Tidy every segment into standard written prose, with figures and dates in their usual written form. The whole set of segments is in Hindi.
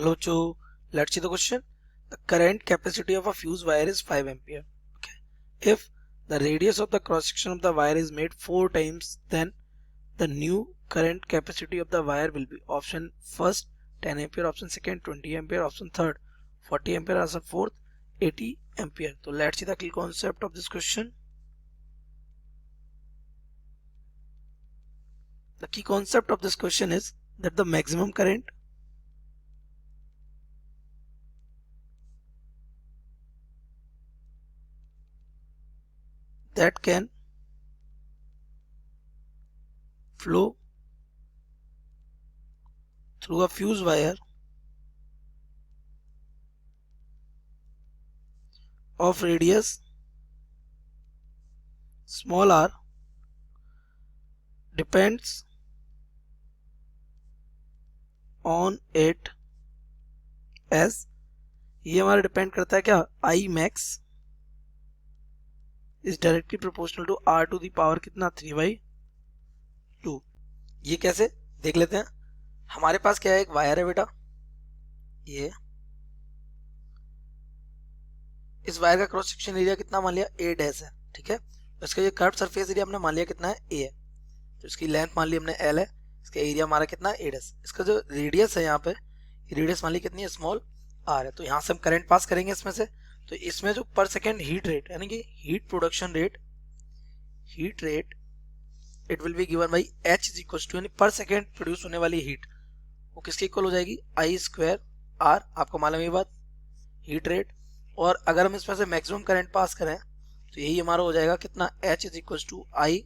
Hello, Joe. Let's see the question. The current capacity of a fuse wire is 5 ampere. Okay. If the radius of the cross section of the wire is made 4 times, then the new current capacity of the wire will be option first 10 ampere, option second 20 ampere, option third 40 ampere, option fourth 80 ampere. So let's see the key concept of this question. The key concept of this question is that the maximum current that can flow through a fuse wire of radius small r depends on it as, ये हमारा डिपेंड करता है क्या, I max is directly proportional to r to the power कितना 3/2। ये कैसे देख लेते हैं। हमारे पास क्या है, एक वायर है बेटा, ये इस वायर का क्रॉस सेक्शन एरिया कितना मान लिया a डैश है, ठीक है। इसका ये कर्व सरफेस एरिया हमने मान लिया कितना है a है, तो इसकी लेंथ मान ली हमने l है, इसका एरिया हमारा कितना है a डैश। इसका जो रेडियस है यहाँ पे, रेडियस मान ली कितनी है, स्मॉल r है। तो यहाँ से हम करंट पास करेंगे इसमें से, तो इसमें जो पर सेकेंड हीट रेट यानी कि heat production rate, heat rate it will be given by h is equal to, यानी पर सेकेंड प्रोड्यूस होने वाली हीट वो किसके इक्वल हो जाएगी, आई स्क्वायर r। आपको मालूम है ये बात, हीट रेट। और अगर हम इसमें से मैक्सिमम करंट पास करें तो यही हमारा हो जाएगा कितना, h is equal to I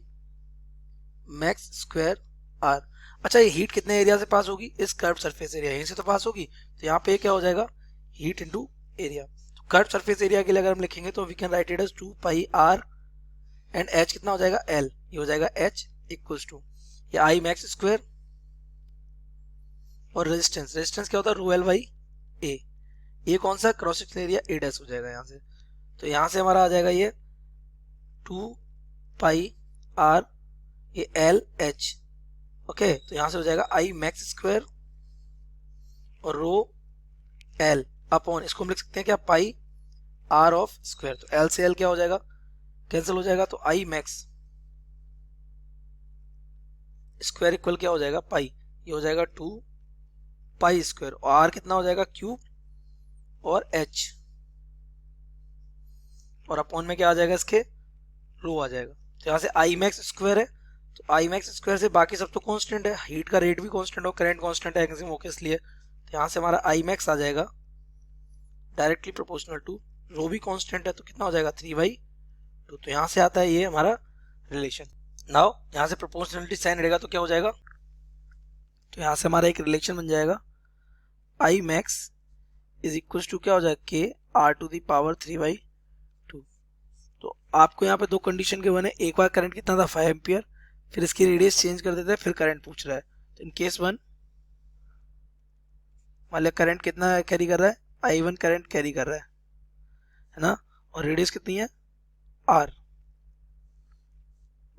max square r। अच्छा, ये हीट कितने एरिया से पास होगी, इस कर्व सरफेस एरिया, यहीं से तो पास होगी, तो यहाँ पे क्या हो जाएगा, हीट इनटू एरिया। तो कर्व सरफेस एरिया के लिए अगर हम लिखेंगे तो we can write it as 2 pi r and h कितना हो जाएगा, l। ये हो जाएगा h इक्वल टू ये आई मैक्स स्क्वायर और रेजिस्टेंस, रेजिस्टेंस क्या होता है, रो एल बाई ए। ये कौन सा, cross section area A dash हो जाएगा यहाँ से। तो यहाँ से हमारा आ जाएगा ये 2 पाई r ये एल एच। ओके, तो यहाँ से हो जाएगा आई मैक्स स्क्वायर और रो एल अपॉन, इसको हम लिख सकते हैं क्या, पाई आर ऑफ स्क्वायर। तो एल से एल क्या हो जाएगा, कैंसिल हो जाएगा, तो आई मैक्स स्क्वायर इक्वल क्या हो जाएगा, पाई। ये हो जाएगा 2 पाई स्क्वायर और आर कितना हो जाएगा, क्यूब और h, और अपॉन में क्या आ जाएगा, इसके रो आ जाएगा। तो यहाँ से आई मैक्स स्क्वायर है, तो आई मैक्स स्क्वायर से बाकी सब तो कांस्टेंट है, हीट का रेट भी कांस्टेंट और करंट कांस्टेंट है मैक्सिमम होके, इसलिए तो यहाँ से हमारा आई मैक्स आ जाएगा डायरेक्टली प्रोपोर्शनल टू, रो भी कांस्टेंट है तो कितना हो जाएगा 3/2। तो यहाँ से आता है ये हमारा रिलेशन। नाउ यहाँ से प्रोपोर्शनलिटी साइन रहेगा तो क्या हो जाएगा, तो यहाँ से हमारा एक रिलेशन बन जाएगा, I max is equal to क्या हो जाएगा, के आर टू दी पावर 3/2। तो आपको यहाँ पे दो कंडीशन के बने, एक बार करंट कितना था 5 एम्पियर, फिर इसकी रेडियस चेंज कर देते हैं, फिर करंट पूछ रहा है। तो इन केस वन मान लिया करंट कितना कैरी कर रहा है, I1 करंट कैरी कर रहा है ना, और रेडियस कितनी है R,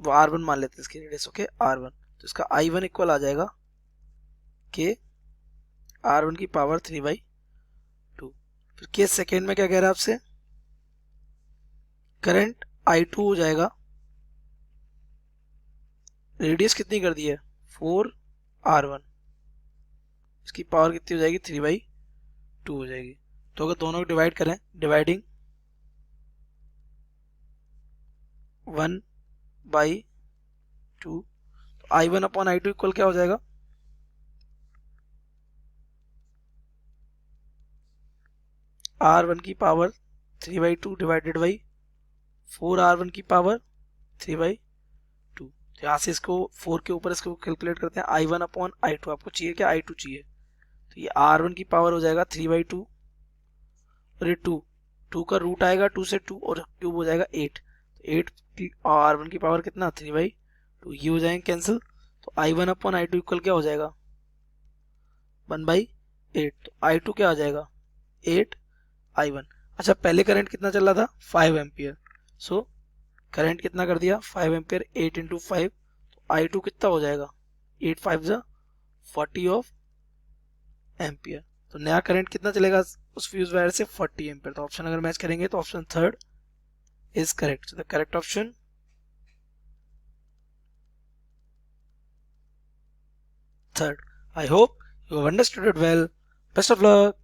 वो R1 मान लेते हैं इसकी रेडियस। ओके, R1, तो इसका I1 इक्वल आ जाएगा के R1 की पावर 3/2। फिर केस सेकेंड में क्या कह रहा है आपसे, करंट I2 हो जाएगा, रेडियस कितनी कर दी है 4R1, इसकी पावर कितनी हो जाएगी 3/2 हो जाएगी। तो अगर दोनों को डिवाइड करें, डिवाइडिंग 1/2, तो I1 अपॉन I2 इक्वल क्या हो जाएगा, R1 की पावर 3/2 डिवाइडेड बाई 4R1 की पावर 3/2। तो यहाँ से इसको 4 के ऊपर इसको कैलकुलेट करते हैं, I1 अपॉन I2, आपको चाहिए क्या, I2 चाहिए, तो ये R1 की पावर हो जाएगा 3/2 और ये 2 का रूट आएगा 2 से 2 और क्यूब हो जाएगा 8, तो 8 की R1 की पावर कितना 3/2, ये हो जाएंगे कैंसिल। तो I1 अपॉन I2 इक्वल क्या हो जाएगा 1/8, तो I2 क्या आ जाएगा 8I1। अच्छा, पहले करंट कितना चल रहा था 5 एम्पियर, सो करंट कितना कर दिया 5 एम्पियर, 8 इंटू 5, तो I2 कितना हो जाएगा 8 5 जा 40 ऑफ एम्पियर। तो नया करंट कितना चलेगा उस फ्यूज वायर से 40 एम्पियर। तो ऑप्शन अगर मैच करेंगे तो option third is correct. So the correct option third. I hope you have understood it well. Best of luck.